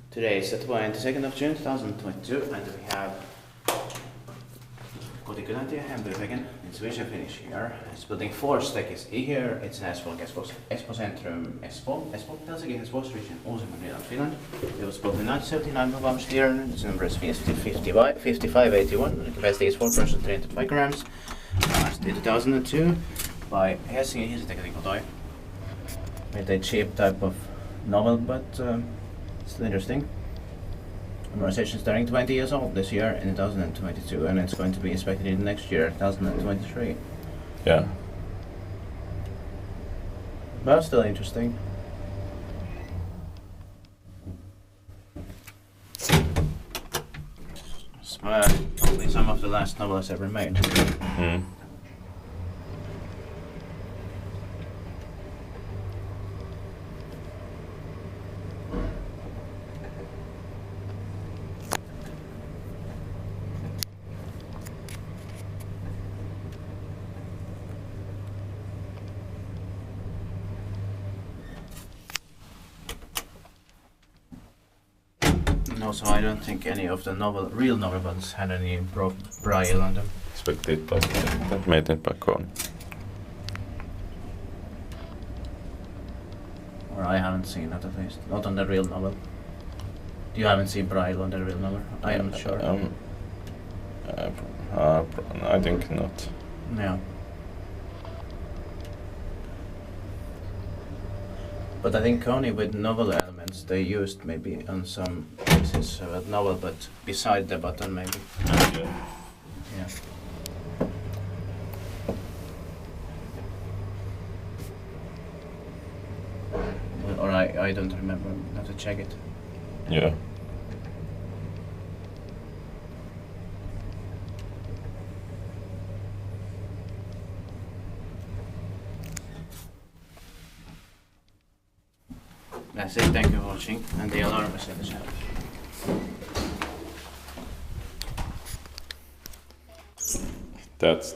Today is the 22nd of June 2022 and we have Kotikyläntie Hembygden in Swedish and Finnish here. It's building 4 staircase here. It's an Espoon keskus, Espoo centrum, Espoo, Helsingin Hissiteknikot region, Finland, Finland. It was built in 1979 by ValmetSchlieren. Its number is 5581. The capacity is 4 persons, 305 grams. Last in 2002 by Helsingin Hissiteknikot. With a cheap type of novel, but still interesting. Modernization is turning 20 years old this year in 2022, and it's going to be inspected in next year, 2023. Yeah. But still interesting. It's probably some of the last novels ever made. Mm. And also, I don't think any of the real novel ones had any braille on them. Expected, but that made it back on. Or I haven't seen that, at least. Not on the real novel. You haven't seen braille on the real novel? I am not sure. I think not. Yeah. But I think only with novel elements they used maybe on some pieces of a novel, but beside the button maybe. Yeah. Or I don't remember. I have to check it. Yeah. That's it, thank you for watching, and the alarm is in the channel. That's